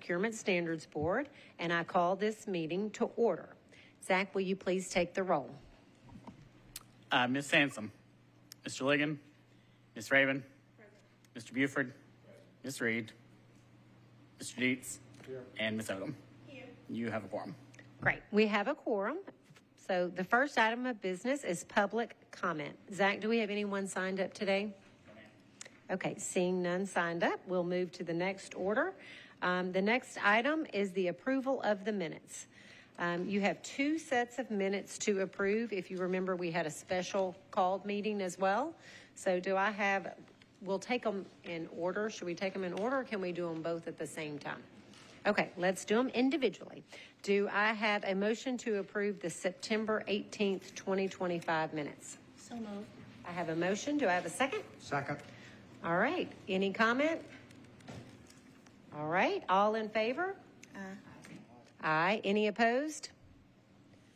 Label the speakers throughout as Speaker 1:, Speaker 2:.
Speaker 1: Procurement Standards Board, and I call this meeting to order. Zach, will you please take the roll?
Speaker 2: Ms. Sansom, Mr. Ligon, Ms. Raven, Mr. Buford, Ms. Reed, Mr. Dietz, and Ms. Odom. Here. You have a quorum.
Speaker 1: Great. We have a quorum. So the first item of business is public comment. Zach, do we have anyone signed up today? Okay, seeing none signed up, we'll move to the next order. The next item is the approval of the minutes. You have 2 sets of minutes to approve. If you remember, we had a special called meeting as well. So we'll take them in order. Should we take them in order, or can we do them both at the same time? Okay, let's do them individually. Do I have a motion to approve the September 18th, 2025 minutes?
Speaker 3: So moved.
Speaker 1: I have a motion. Do I have a second?
Speaker 4: Second.
Speaker 1: All right. Any comment? All right. All in favor? Aye. Any opposed?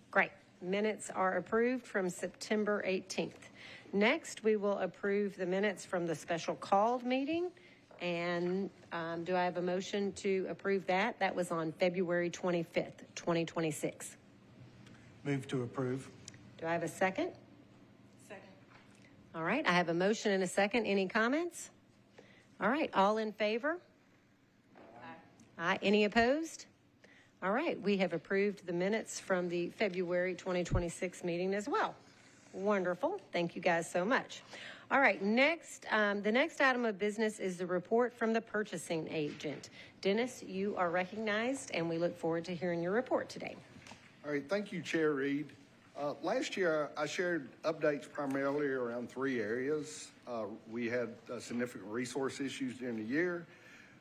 Speaker 1: Great. Minutes are approved from September 18th. Next, we will approve the minutes from the special called meeting. And do I have a motion to approve that? That was on February 25th, 2026.
Speaker 4: Move to approve.
Speaker 1: Do I have a second?
Speaker 3: Second.
Speaker 1: All right. I have a motion and a second. Any comments? All right. All in favor? Aye. Any opposed? All right. We have approved the minutes from the February 2026 meeting as well. Wonderful. Thank you guys so much. All right. Next, the next item of business is the report from the purchasing agent. Dennis, you are recognized, and we look forward to hearing your report today.
Speaker 5: All right. Thank you, Chair Reed. Last year, I shared updates primarily around 3 areas. We had significant resource issues during the year.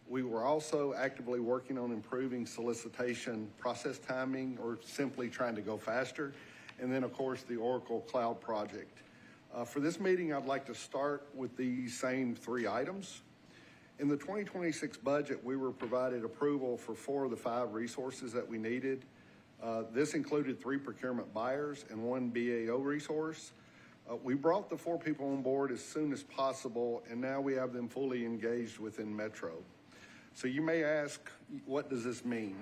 Speaker 5: We were also actively working on improving solicitation process timing, or simply trying to go faster. And then, of course, the Oracle Cloud project. For this meeting, I'd like to start with these same 3 items. In the 2026 budget, we were provided approval for 4 of the 5 resources that we needed. This included 3 procurement buyers and 1 BAO resource. We brought the 4 people on board as soon as possible, and now we have them fully engaged within Metro. So you may ask, what does this mean?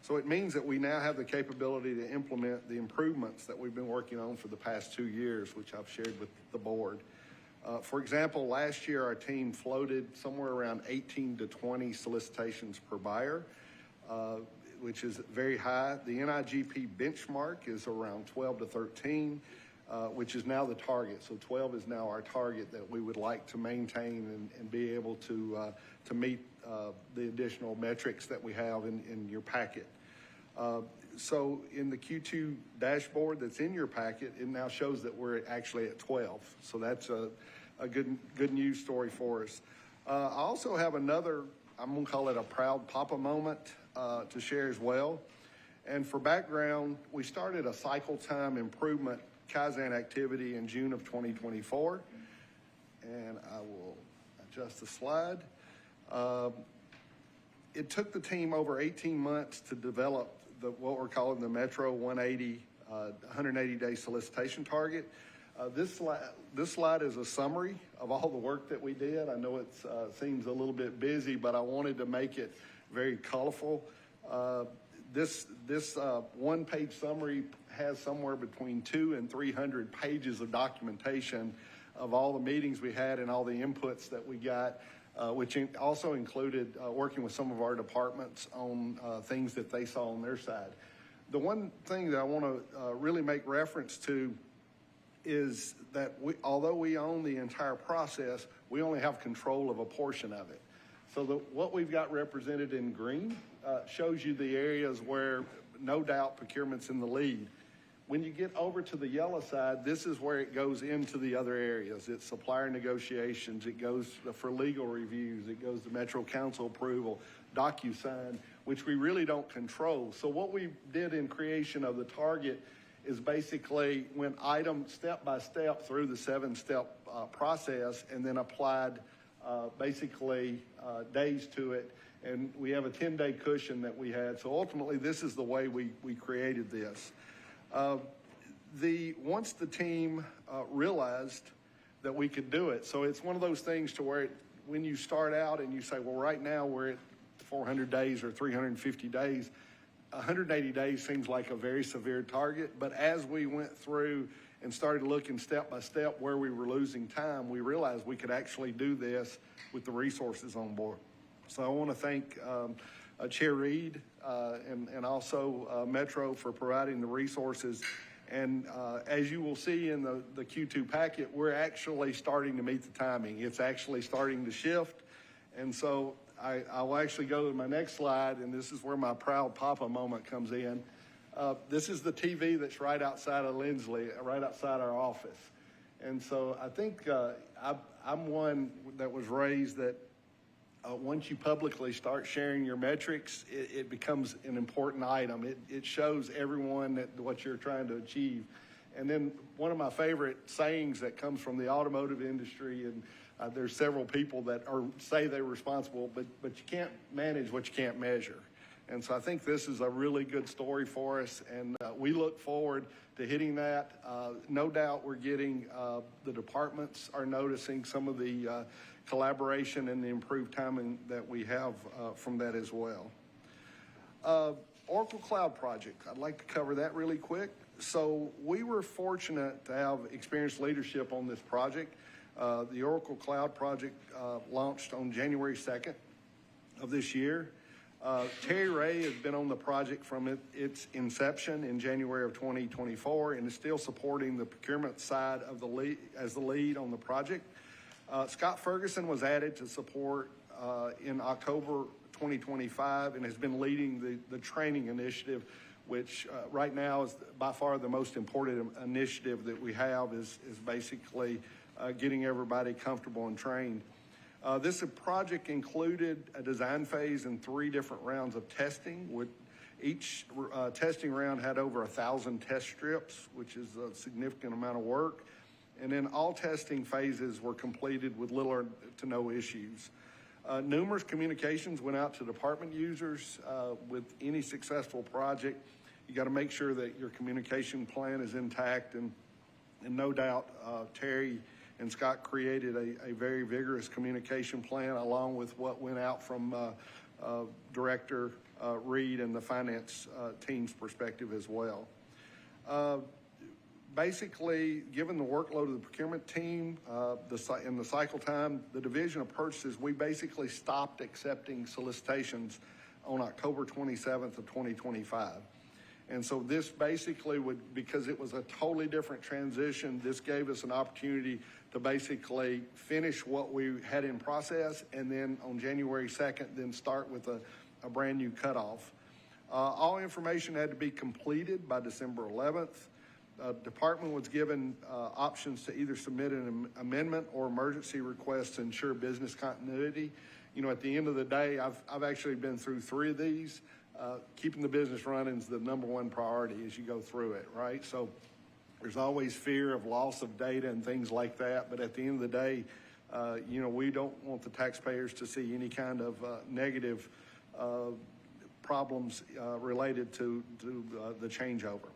Speaker 5: So it means that we now have the capability to implement the improvements that we've been working on for the past 2 years, which I've shared with the board. For example, last year our team floated somewhere around 18 to 20 solicitations per buyer, which is very high. The NIGP benchmark is around 12 to 13, which is now the target. So 12 is now our target that we would like to maintain and be able to meet the additional metrics that we have in your packet. So in the Q2 dashboard that's in your packet, it now shows that we're actually at 12. So that's a good news story for us. I also have another, I'm going to call it a proud papa moment to share as well. And for background, we started a cycle time improvement Kaizen activity in June of 2024. And I will adjust the slide. It took the team over 18 months to develop what we're calling the Metro 180-day solicitation target. This slide is a summary of all the work that we did. I know it seems a little bit busy, but I wanted to make it very colorful. This one-page summary has somewhere between 200 and 300 pages of documentation of all the meetings we had and all the inputs that we got, which also included working with some of our departments on things that they saw on their side. The one thing that I want to really make reference to is that although we own the entire process, we only have control of a portion of it. So what we've got represented in green shows you the areas where no doubt procurement's in the lead. When you get over to the yellow side, this is where it goes into the other areas. It's supplier negotiations, it goes for legal reviews, it goes to Metro Council approval, DocuSign, which we really don't control. So what we did in creation of the target is basically went item step by step through the 7-step process and then applied basically days to it. And we have a 10-day cushion that we had. So ultimately, this is the way we created this. Once the team realized that we could do it, so it's one of those things to where when you start out and you say, well, right now we're at 400 days or 350 days. 180 days seems like a very severe target, but as we went through and started looking step by step where we were losing time, we realized we could actually do this with the resources on board. So I want to thank Chair Reed and also Metro for providing the resources. And as you will see in the Q2 packet, we're actually starting to meet the timing. It's actually starting to shift. And so I will actually go to my next slide, and this is where my proud papa moment comes in. This is the TV that's right outside of Lindsley, right outside our office. And so I think I'm one that was raised that once you publicly start sharing your metrics, it becomes an important item. It shows everyone what you're trying to achieve. And then one of my favorite sayings that comes from the automotive industry, and there's several people that say they're responsible, but you can't manage what you can't measure. And so I think this is a really good story for us, and we look forward to hitting that. No doubt we're getting, the departments are noticing some of the collaboration and the improved timing that we have from that as well. Oracle Cloud Project, I'd like to cover that really quick. So we were fortunate to have experienced leadership on this project. The Oracle Cloud Project launched on January 2nd of this year. Terry Ray has been on the project from its inception in January of 2024 and is still supporting the procurement side of the lead as the lead on the project. Scott Ferguson was added to support in October 2025 and has been leading the training initiative, which right now is by far the most important initiative that we have is basically getting everybody comfortable and trained. This project included a design phase and 3 different rounds of testing. With each testing round had over 1,000 test strips, which is a significant amount of work. And then all testing phases were completed with little to no issues. Numerous communications went out to department users. With any successful project, you got to make sure that your communication plan is intact. And no doubt, Terry and Scott created a very vigorous communication plan along with what went out from Director Reed and the finance team's perspective as well. Basically, given the workload of the procurement team and the cycle time, the Division of Purchases, we basically stopped accepting solicitations on October 27th of 2025. And so this basically because it was a totally different transition, this gave us an opportunity to basically finish what we had in process and then on January 2nd, then start with a brand new cutoff. All information had to be completed by December 11th. Department was given options to either submit an amendment or emergency request to ensure business continuity. You know, at the end of the day, I've actually been through 3 of these. Keeping the business running is the #1 priority as you go through it, right? So there's always fear of loss of data and things like that. But at the end of the day, you know, we don't want the taxpayers to see any kind of negative problems related to the changeover.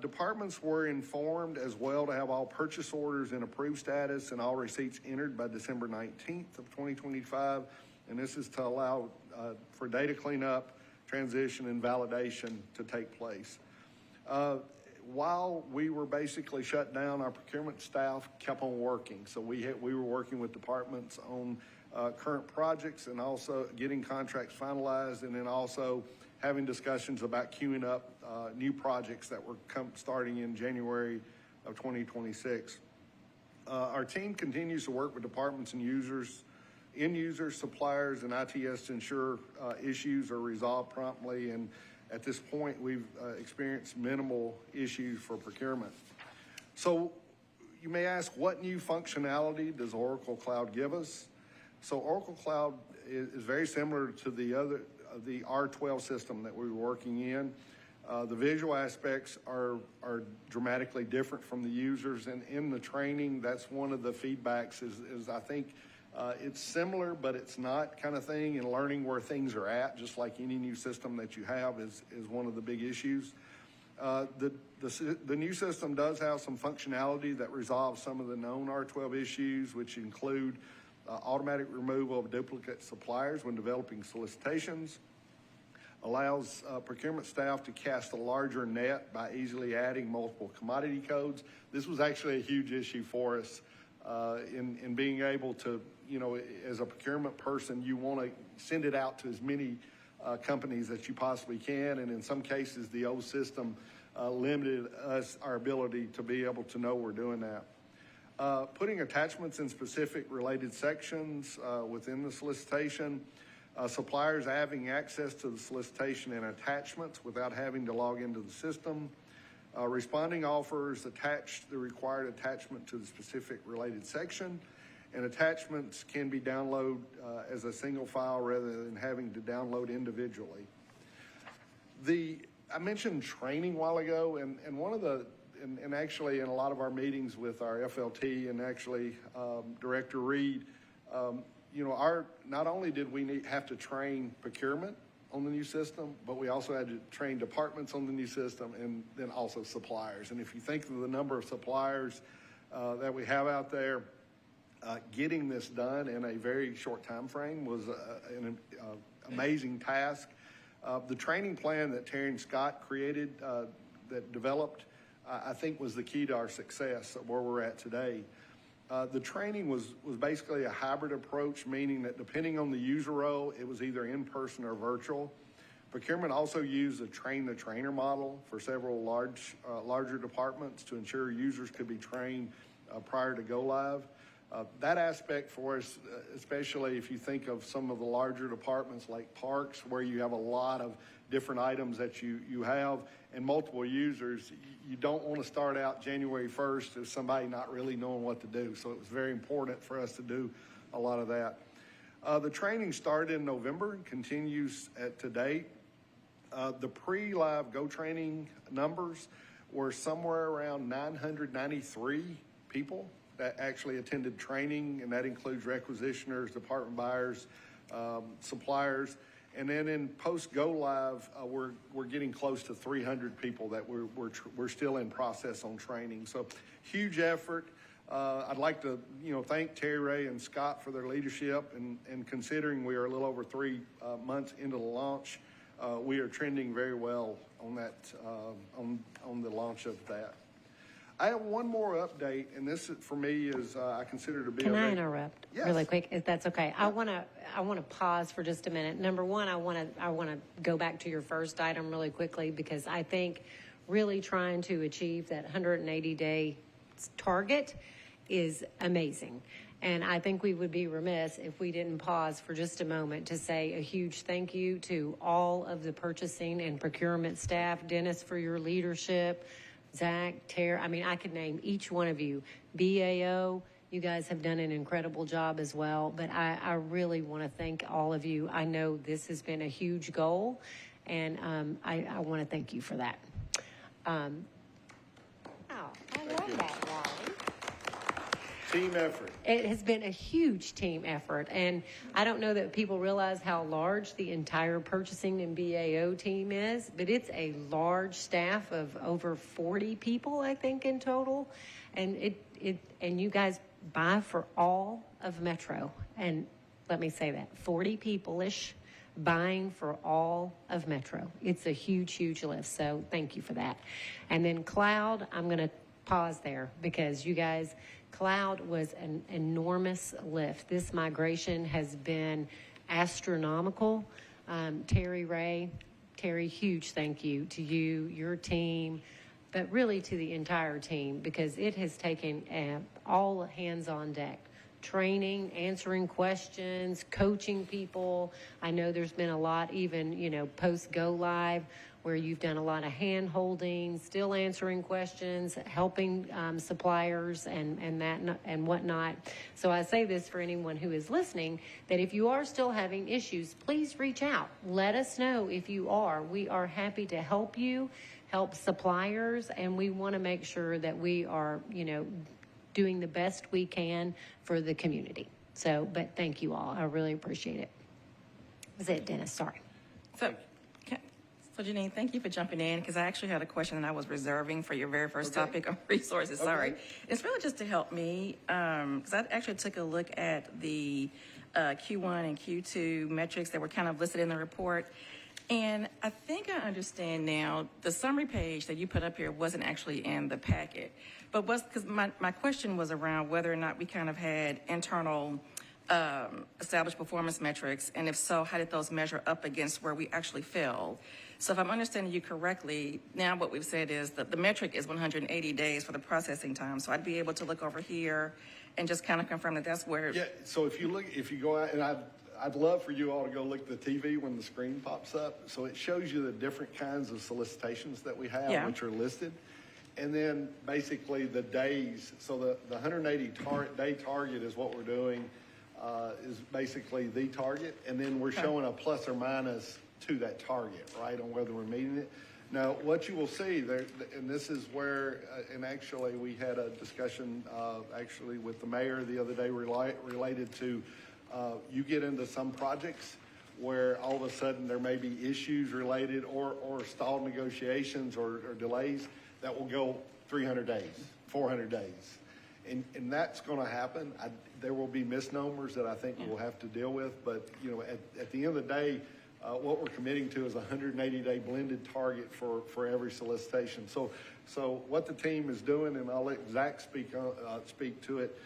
Speaker 5: Departments were informed as well to have all purchase orders in approved status and all receipts entered by December 19th of 2025. And this is to allow for data cleanup, transition, and validation to take place. While we were basically shut down, our procurement staff kept on working. So we were working with departments on current projects and also getting contracts finalized, and then also having discussions about queuing up new projects that were starting in January of 2026. Our team continues to work with departments and end users, suppliers, and ITS to ensure issues are resolved promptly. And at this point, we've experienced minimal issues for procurement. So you may ask, what new functionality does Oracle Cloud give us? So Oracle Cloud is very similar to the R12 system that we were working in. The visual aspects are dramatically different from the users, and in the training, that's one of the feedbacks is I think it's similar, but it's not kind of thing, and learning where things are at, just like any new system that you have is one of the big issues. The new system does have some functionality that resolves some of the known R12 issues, which include automatic removal of duplicate suppliers when developing solicitations, allows procurement staff to cast a larger net by easily adding multiple commodity codes. This was actually a huge issue for us in being able to, as a procurement person, you want to send it out to as many companies that you possibly can, and in some cases, the old system limited our ability to be able to know we're doing that. Putting attachments in specific related sections within the solicitation, suppliers having access to the solicitation and attachments without having to log into the system, responding offers attach the required attachment to the specific related section, and attachments can be downloaded as a single file rather than having to download individually. I mentioned training a while ago, and one of the, and actually in a lot of our meetings with our FLT and actually Director Reed, not only did we have to train procurement on the new system, but we also had to train departments on the new system and then also suppliers. And if you think of the number of suppliers that we have out there, getting this done in a very short time frame was an amazing task. The training plan that Terry and Scott created, that developed, I think was the key to our success of where we're at today. The training was basically a hybrid approach, meaning that depending on the user role, it was either in person or virtual. Procurement also used a train-the-trainer model for several larger departments to ensure users could be trained prior to go live. That aspect for us, especially if you think of some of the larger departments like parks, where you have a lot of different items that you have and multiple users, you don't want to start out January 1st as somebody not really knowing what to do. So it was very important for us to do a lot of that. The training started in November and continues to date. The pre-live Go training numbers were somewhere around 993 people that actually attended training, and that includes requisitioners, department buyers, suppliers. And then in post-go live, we're getting close to 300 people that we're still in process on training. So huge effort. I'd like to thank Terry Ray and Scott for their leadership, and considering we are a little over 3 months into the launch, we are trending very well on that on the launch of that. I have one more update, and this for me is I consider to be.
Speaker 1: Can I interrupt really quick, if that's okay?
Speaker 5: Yeah.
Speaker 1: I want to pause for just a minute. Number one, I want to go back to your first item really quickly, because I think really trying to achieve that 180-day target is amazing. And I think we would be remiss if we didn't pause for just a moment to say a huge thank you to all of the purchasing and procurement staff. Dennis, for your leadership. Zach, Terry, I could name each one of you. BAO, you guys have done an incredible job as well. But I really want to thank all of you. I know this has been a huge goal, and I want to thank you for that. I love that, Wally.
Speaker 5: Team effort.
Speaker 1: It has been a huge team effort, and I don't know that people realize how large the entire purchasing and BAO team is, but it's a large staff of over 40 people, I think, in total, and and you guys buy for all of Metro, and let me say that, 40 people-ish buying for all of Metro. It's a huge, huge lift, so thank you for that. And then Cloud, I'm going to pause there, because you guys, Cloud was an enormous lift. This migration has been astronomical. Terry, huge thank you to you, your team, but really to the entire team, because it has taken all hands on deck. Training, answering questions, coaching people. I know there's been a lot even, post go live, where you've done a lot of hand holding, still answering questions, helping suppliers and whatnot. So I say this for anyone who is listening, that if you are still having issues, please reach out. Let us know if you are. We are happy to help you, help suppliers, and we want to make sure that we are, doing the best we can for the community. So, but thank you all. I really appreciate it. That's it, Dennis. Sorry.
Speaker 3: So Janine, thank you for jumping in, because I actually had a question that I was reserving for your very first topic on resources. Sorry. It's really just to help me, because I actually took a look at the Q1 and Q2 metrics that were kind of listed in the report. And I think I understand now, the summary page that you put up here wasn't actually in the packet. But because my question was around whether or not we kind of had internal established performance metrics, and if so, how did those measure up against where we actually fell? So if I'm understanding you correctly, now what we've said is that the metric is 180 days for the processing time. So I'd be able to look over here and just kind of confirm that that's where.
Speaker 5: Yeah, so if you go out, and I'd love for you all to go look at the TV when the screen pops up. So it shows you the different kinds of solicitations that we have, which are listed. And then basically the days, so the 180 day target is what we're doing, is basically the target. And then we're showing a plus or minus to that target, right, on whether we're meeting it. Now, what you will see there, and this is where, and actually we had a discussion actually with the mayor the other day related to, you get into some projects where all of a sudden there may be issues related or stalled negotiations or delays that will go 300 days, 400 days. And that's going to happen. There will be misnomers that I think we'll have to deal with. But, you know, at the end of the day, what we're committing to is a 180-day blended target for every solicitation. So what the team is doing, and I'll let Zach speak to it,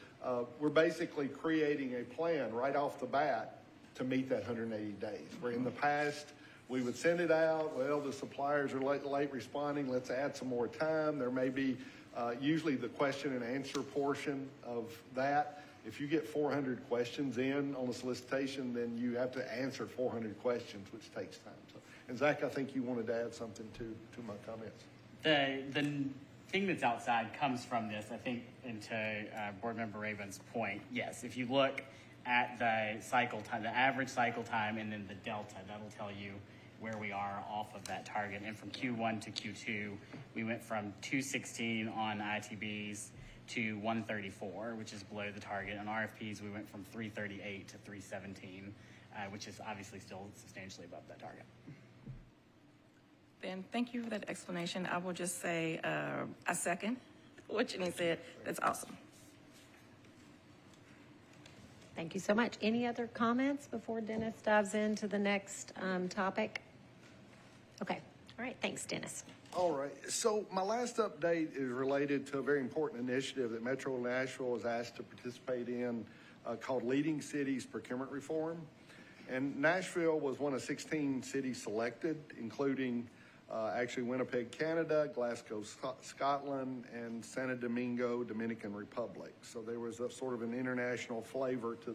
Speaker 5: we're basically creating a plan right off the bat to meet that 180 days. Where in the past, we would send it out. Well, the suppliers are late responding. Let's add some more time. There may be usually the question and answer portion of that. If you get 400 questions in on a solicitation, then you have to answer 400 questions, which takes time. So, and Zach, I think you wanted to add something to my comments.
Speaker 2: The thing that's outside comes from this, I think, into Board Member Raven's point. Yes, if you look at the cycle time, the average cycle time, and then the delta, that'll tell you where we are off of that target. And from Q1 to Q2, we went from 216 on ITBs to 134, which is below the target. On RFPs, we went from 338 to 317, which is obviously still substantially above that target.
Speaker 3: Ben, thank you for that explanation. I will just say I second what Janine said. That's awesome.
Speaker 1: Thank you so much. Any other comments before Dennis dives into the next topic? Okay. All right. Thanks, Dennis.
Speaker 5: All right. So my last update is related to a very important initiative that Metro Nashville was asked to participate in called Leading Cities Procurement Reform. And Nashville was one of 16 cities selected, including actually Winnipeg, Canada, Glasgow, Scotland, and Santo Domingo, Dominican Republic. So there was a sort of an international flavor to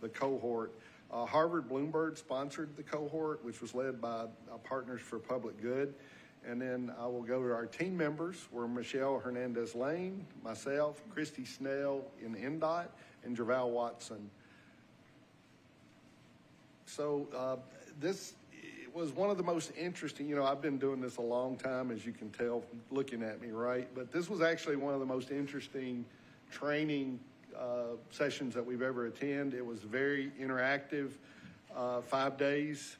Speaker 5: the cohort. Harvard Bloomberg sponsored the cohort, which was led by Partners for Public Good. And then I will go to our team members, were Michelle Hernandez-Lane, myself, Christy Snell in NDOT, and Javal Watson. So this was one of the most interesting, you know, I've been doing this a long time, as you can tell from looking at me, right? But this was actually one of the most interesting training sessions that we've ever attended. It was very interactive, 5 days,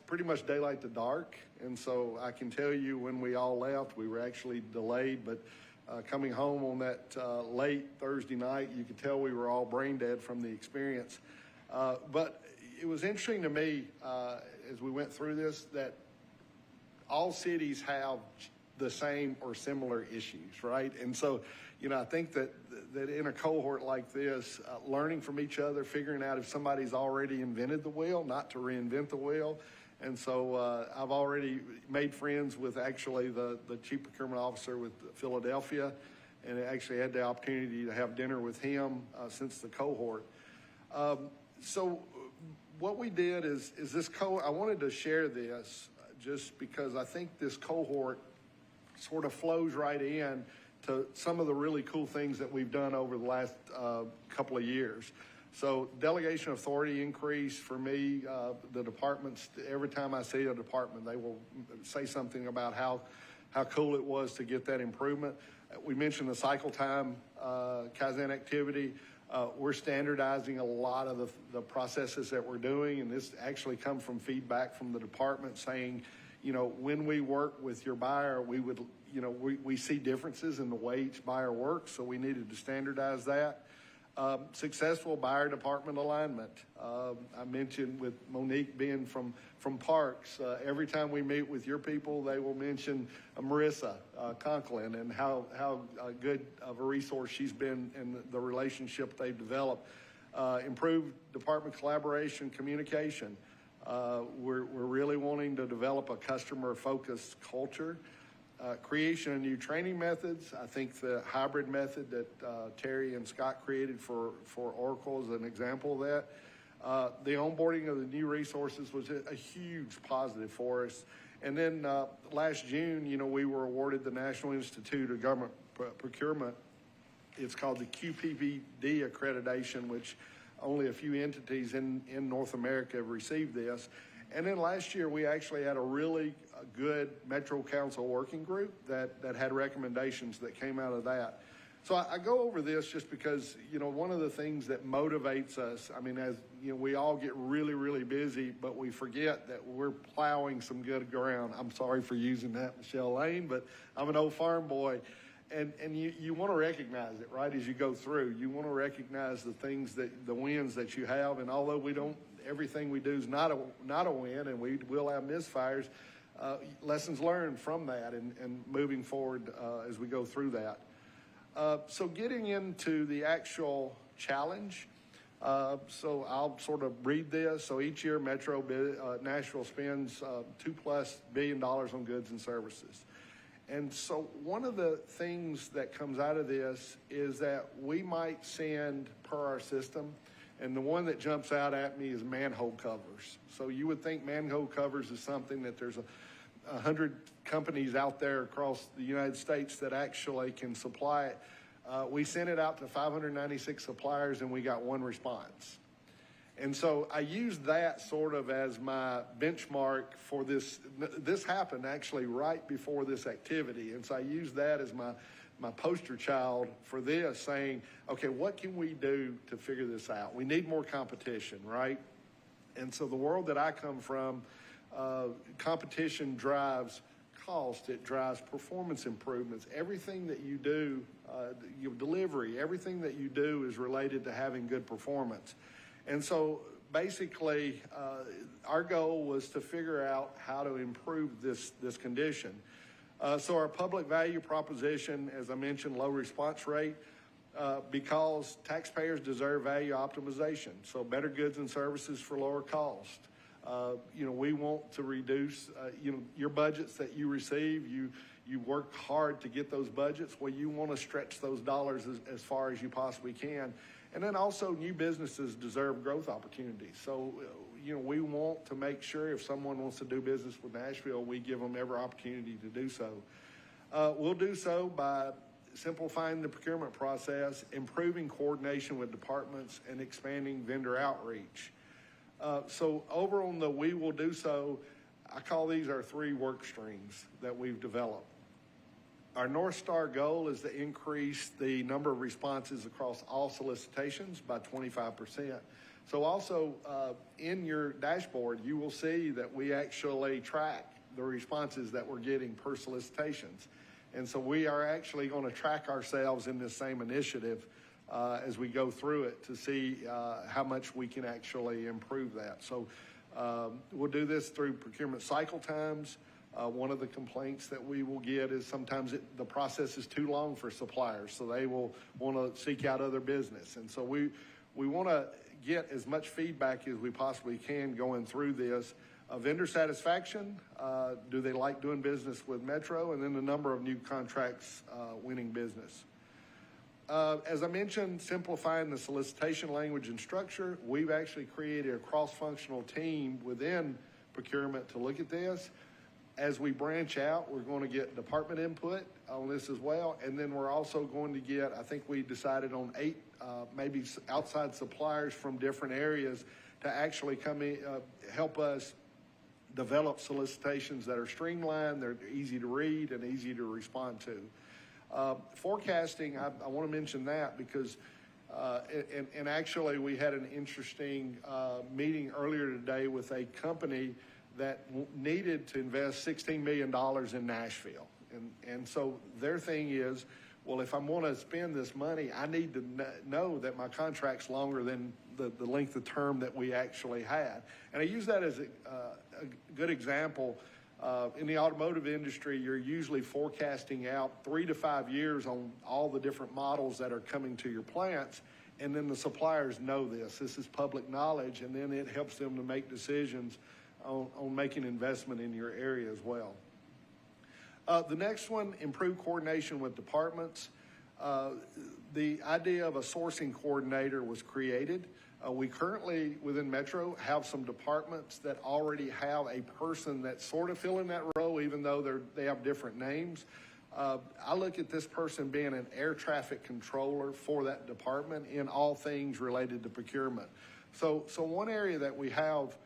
Speaker 5: pretty much daylight to dark. And so I can tell you when we all left, we were actually delayed, but coming home on that late Thursday night, you could tell we were all brain dead from the experience. But it was interesting to me as we went through this that all cities have the same or similar issues, right? And so, you know, I think that in a cohort like this, learning from each other, figuring out if somebody's already invented the wheel, not to reinvent the wheel. And so I've already made friends with actually the chief procurement officer with Philadelphia, and actually had the opportunity to have dinner with him since the cohort. So what we did is this I wanted to share this just because I think this cohort sort of flows right in to some of the really cool things that we've done over the last couple of years. So delegation authority increase for me, the departments, every time I see a department, they will say something about how cool it was to get that improvement. We mentioned the cycle time Kaizen activity. We're standardizing a lot of the processes that we're doing, and this actually comes from feedback from the department saying, when we work with your buyer, we see differences in the way each buyer works, so we needed to standardize that. Successful buyer department alignment. I mentioned with Monique being from Parks, every time we meet with your people, they will mention Marissa Conklin and how good of a resource she's been in the relationship they've developed. Improved department collaboration, communication. We're really wanting to develop a customer-focused culture. Creation of new training methods. I think the hybrid method that Terry and Scott created for Oracle is an example of that. The onboarding of the new resources was a huge positive for us. And then last June, we were awarded the National Institute of Government Procurement. It's called the QPBD accreditation, which only a few entities in North America have received this. And then last year, we actually had a really good Metro Council working group that had recommendations that came out of that. So I go over this just because, one of the things that motivates us, as we all get really, really busy, but we forget that we're plowing some good ground. I'm sorry for using that, Michelle Lane, but I'm an old farm boy. And you want to recognize it, right, as you go through. You want to recognize the wins that you have. And although everything we do is not a win, and we will have misfires, lessons learned from that and moving forward as we go through that. So getting into the actual challenge, so I'll sort of read this. So each year, Nashville spends $2+ billion on goods and services. And so one of the things that comes out of this is that we might send per our system, and the one that jumps out at me is manhole covers. So you would think manhole covers is something that there's 100 companies out there across the United States that actually can supply it. We sent it out to 596 suppliers, and we got one response. And so I used that sort of as my benchmark for this. This happened actually right before this activity. And so I used that as my poster child for this, saying, okay, what can we do to figure this out? We need more competition, right? And so the world that I come from, competition drives cost, it drives performance improvements. Everything that you do, your delivery, everything that you do is related to having good performance. And so basically, our goal was to figure out how to improve this condition. So our public value proposition, as I mentioned, low response rate, because taxpayers deserve value optimization. So better goods and services for lower cost. We want to reduce, your budgets that you receive, you work hard to get those budgets. Well, you want to stretch those dollars as far as you possibly can. And then also new businesses deserve growth opportunities. So, we want to make sure if someone wants to do business with Nashville, we give them every opportunity to do so. We'll do so by simplifying the procurement process, improving coordination with departments, and expanding vendor outreach. So over on the we will do so, I call these our 3 work streams that we've developed. Our North Star goal is to increase the number of responses across all solicitations by 25%. So also in your dashboard, you will see that we actually track the responses that we're getting per solicitations. And so we are actually going to track ourselves in this same initiative as we go through it to see how much we can actually improve that. So we'll do this through procurement cycle times. One of the complaints that we will get is sometimes the process is too long for suppliers, so they will want to seek out other business. And so we want to get as much feedback as we possibly can going through this. Vendor satisfaction, do they like doing business with Metro? And then the number of new contracts winning business. As I mentioned, simplifying the solicitation language and structure, we've actually created a cross-functional team within procurement to look at this. As we branch out, we're going to get department input on this as well. And then we're also going to get, I think we decided on 8 maybe outside suppliers from different areas to actually come in, help us develop solicitations that are streamlined, they're easy to read and easy to respond to. Forecasting, I want to mention that because And actually, we had an interesting meeting earlier today with a company that needed to invest $16 million in Nashville. And so their thing is, well, if I'm going to spend this money, I need to know that my contract's longer than the length of term that we actually had. And I use that as a good example. In the automotive industry, you're usually forecasting out 3 to 5 years on all the different models that are coming to your plants. And then the suppliers know this. This is public knowledge, and then it helps them to make decisions on making investment in your area as well. The next one, improve coordination with departments. The idea of a sourcing coordinator was created. We currently, within Metro, have some departments that already have a person that's sort of filling that role, even though they have different names. I look at this person being an air traffic controller for that department in all things related to procurement. So one area that we have,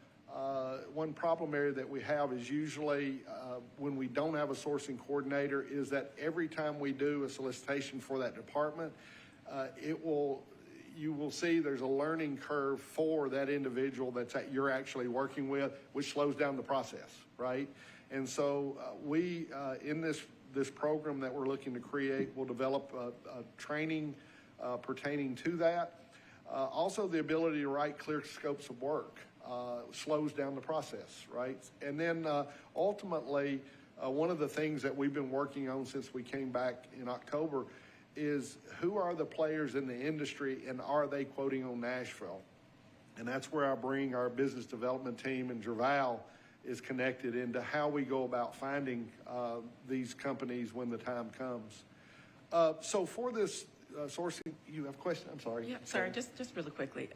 Speaker 5: one problem area that we have is usually when we don't have a sourcing coordinator is that every time we do a solicitation for that department, you will see there's a learning curve for that individual you're actually working with, which slows down the process, right? And so we, in this program that we're looking to create, will develop a training pertaining to that. Also, the ability to write clear scopes of work slows down the process, right? And then ultimately, one of the things that we've been working on since we came back in October is who are the players in the industry and are they quoting on Nashville? And that's where I bring our business development team, and Jerval is connected into how we go about finding these companies when the time comes. So for this sourcing, you have a question? I'm sorry.
Speaker 3: Yeah, sorry, just really quickly.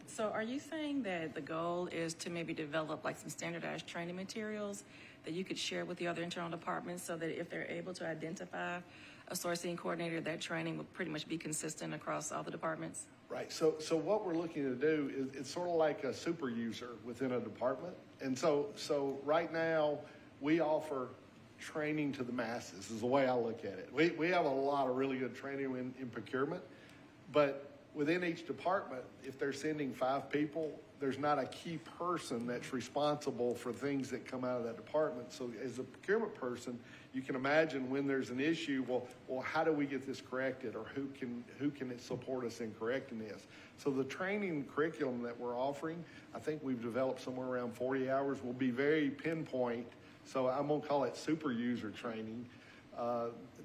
Speaker 3: So are you saying that the goal is to maybe develop like some standardized training materials that you could share with the other internal departments so that if they're able to identify a sourcing coordinator, that training would pretty much be consistent across all the departments?
Speaker 5: Right. So what we're looking to do is it's sort of like a super user within a department. And so right now we offer training to the masses is the way I look at it. We have a lot of really good training in procurement, but within each department, if they're sending 5 people, there's not a key person that's responsible for things that come out of that department. So as a procurement person, you can imagine when there's an issue, well, how do we get this corrected, or who can support us in correcting this? So the training curriculum that we're offering, I think we've developed somewhere around 40 hours, will be very pinpoint. So I'm going to call it super user training,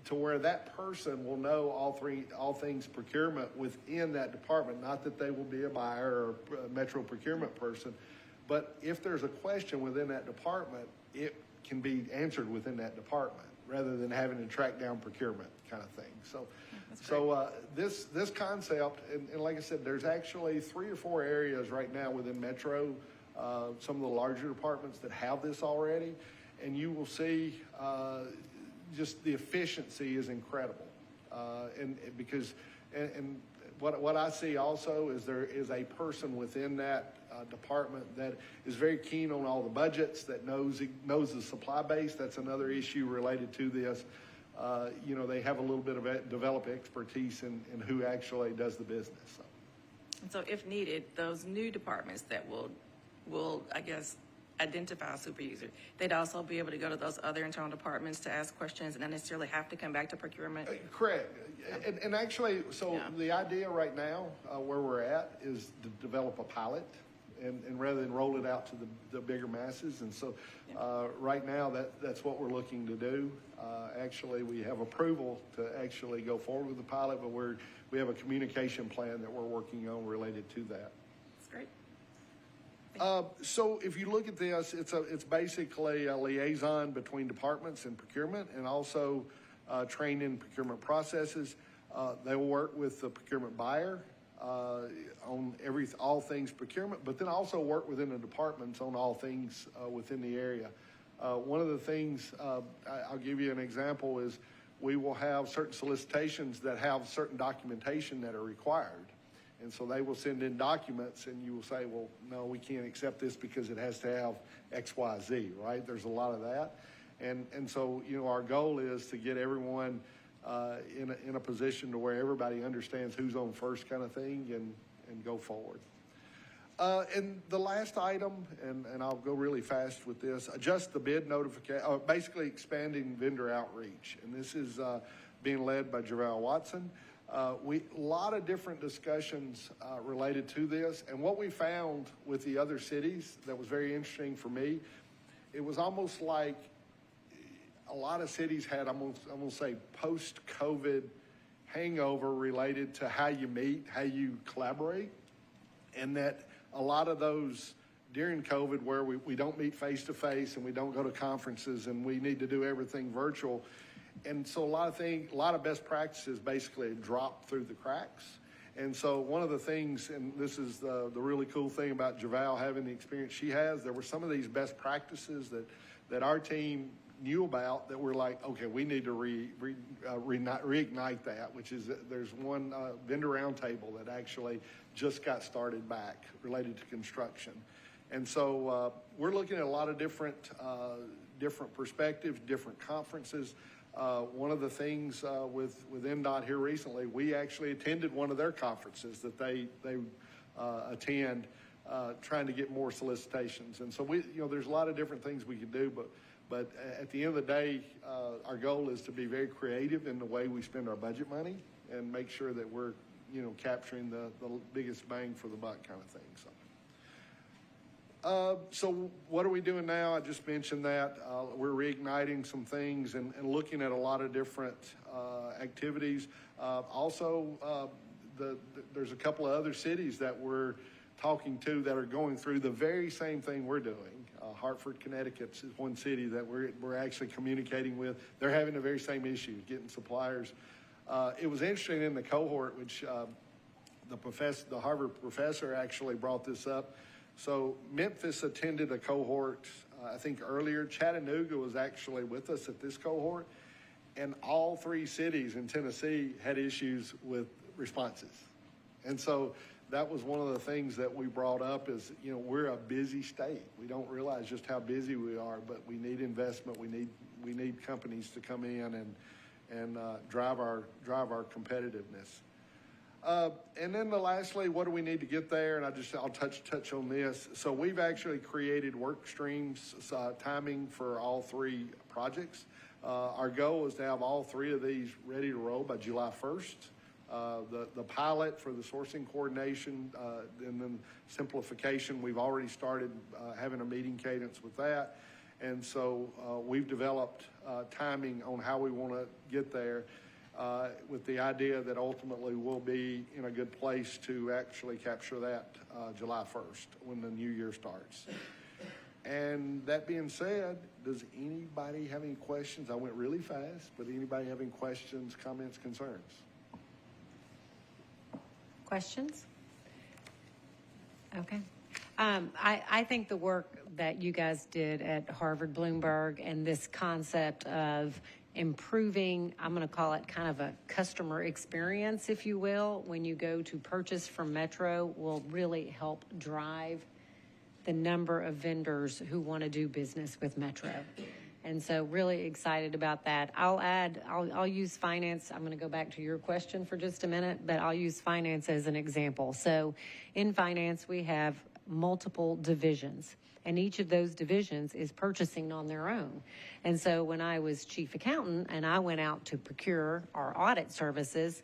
Speaker 5: to where that person will know all things procurement within that department. Not that they will be a buyer or a Metro procurement person, but if there's a question within that department, it can be answered within that department rather than having to track down procurement kind of thing. So this concept, and like I said, there's actually 3 or 4 areas right now within Metro, some of the larger departments that have this already, and you will see just the efficiency is incredible. And what I see also is there is a person within that department that is very keen on all the budgets, that knows the supply base. That's another issue related to this. They have a little bit of developed expertise in who actually does the business. So.
Speaker 3: And so if needed, those new departments that will I guess, identify a super user, they'd also be able to go to those other internal departments to ask questions and not necessarily have to come back to procurement?
Speaker 5: Correct. And actually, the idea right now where we're at is to develop a pilot and rather than roll it out to the bigger masses. And so right now that's what we're looking to do. Actually, we have approval to actually go forward with the pilot, but we have a communication plan that we're working on related to that.
Speaker 3: That's great.
Speaker 5: So if you look at this, it's basically a liaison between departments and procurement, and also trained in procurement processes. They will work with the procurement buyer on all things procurement, but then also work within the departments on all things within the area. One of the things, I'll give you an example, is we will have certain solicitations that have certain documentation that are required. And so they will send in documents, and you will say, well, no, we can't accept this because it has to have X, Y, Z, right? There's a lot of that. And so, our goal is to get everyone in a position to where everybody understands who's on first kind of thing and go forward. And the last item, and I'll go really fast with this, adjust the bid notification, basically expanding vendor outreach. And this is being led by Javal Watson. A lot of different discussions related to this. And what we found with the other cities that was very interesting for me, it was almost like a lot of cities had, I'm going to say, post-COVID hangover related to how you meet, how you collaborate, and that a lot of those during COVID where we don't meet face-to-face and we don't go to conferences and we need to do everything virtual. And so a lot of best practices basically dropped through the cracks. And so one of the things, and this is the really cool thing about Javal having the experience she has, there were some of these best practices that our team knew about that we're like, okay, we need to reignite that, which is there's one vendor roundtable that actually just got started back related to construction. And so we're looking at a lot of different perspectives, different conferences. One of the things with NDOT here recently, we actually attended one of their conferences that they attend, trying to get more solicitations. And so there's a lot of different things we could do, but at the end of the day, our goal is to be very creative in the way we spend our budget money and make sure that we're, capturing the biggest bang for the buck kind of thing. So what are we doing now? I just mentioned that. We're reigniting some things and looking at a lot of different activities. There's a couple of other cities that we're talking to that are going through the very same thing we're doing. Hartford, Connecticut is one city that we're actually communicating with. They're having the very same issue, getting suppliers. It was interesting in the cohort, which the Harvard professor actually brought this up. So Memphis attended a cohort, I think earlier. Chattanooga was actually with us at this cohort. And all three cities in Tennessee had issues with responses. And so that was one of the things that we brought up is, we're a busy state. We don't realize just how busy we are, but we need investment. We need companies to come in and drive our competitiveness. And then lastly, what do we need to get there? And I'll touch on this. So we've actually created work streams, timing for all three projects. Our goal is to have all three of these ready to roll by July 1st. The pilot for the sourcing coordination and then simplification, we've already started having a meeting cadence with that. And so we've developed timing on how we want to get there with the idea that ultimately we'll be in a good place to actually capture that July 1st when the new year starts. And that being said, does anybody have any questions? I went really fast, but anybody have any questions, comments, concerns?
Speaker 1: Questions? Okay. I think the work that you guys did at Harvard Bloomberg and this concept of improving, I'm going to call it kind of a customer experience, if you will, when you go to purchase from Metro will really help drive the number of vendors who want to do business with Metro. And so really excited about that. I'll use finance. I'm going to go back to your question for just a minute, but I'll use finance as an example. So in finance, we have multiple divisions, and each of those divisions is purchasing on their own. And so when I was chief accountant and I went out to procure our audit services,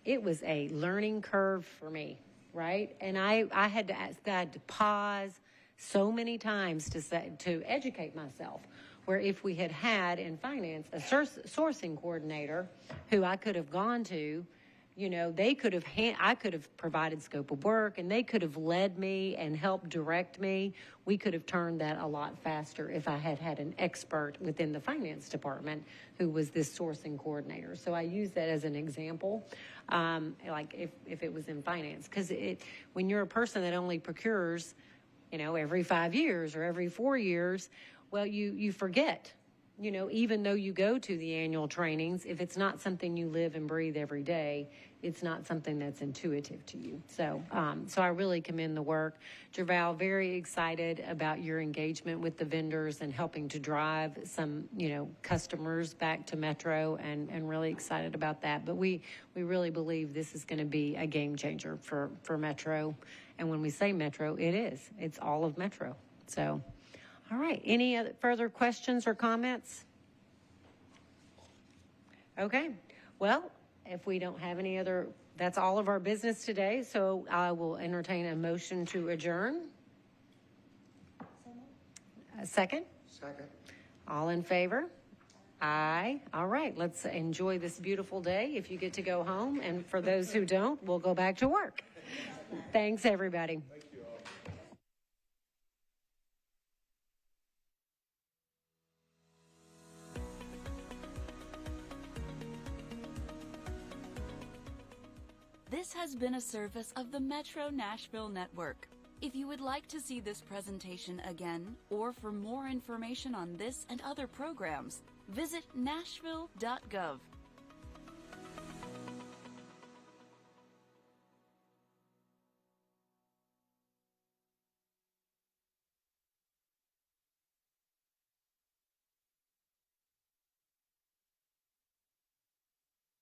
Speaker 1: it was a learning curve for me, right? And I had to pause so many times to educate myself. Where if we had in finance a sourcing coordinator who I could have gone to, they could have, I could have provided scope of work and they could have led me and helped direct me. We could have turned that a lot faster if I had an expert within the finance department who was this sourcing coordinator. So I use that as an example, like if it was in finance, because when you're a person that only procures, every 5 years or every 4 years, well, you forget, even though you go to the annual trainings, if it's not something you live and breathe every day, it's not something that's intuitive to you. So, so I really commend the work. Jerval, very excited about your engagement with the vendors and helping to drive some, customers back to Metro, and really excited about that. But we really believe this is going to be a game changer for Metro. And when we say Metro, it is. It's all of Metro. So, all right. Any other further questions or comments? Okay. Well, if we don't have any other, that's all of our business today. So I will entertain a motion to adjourn. A second?
Speaker 4: Second.
Speaker 1: All in favor? Aye. All right. Let's enjoy this beautiful day if you get to go home. And for those who don't, we'll go back to work. Thanks, everybody.
Speaker 6: This has been a service of the Metro Nashville Network. If you would like to see this presentation again, or for more information on this and other programs, visit nashville.gov.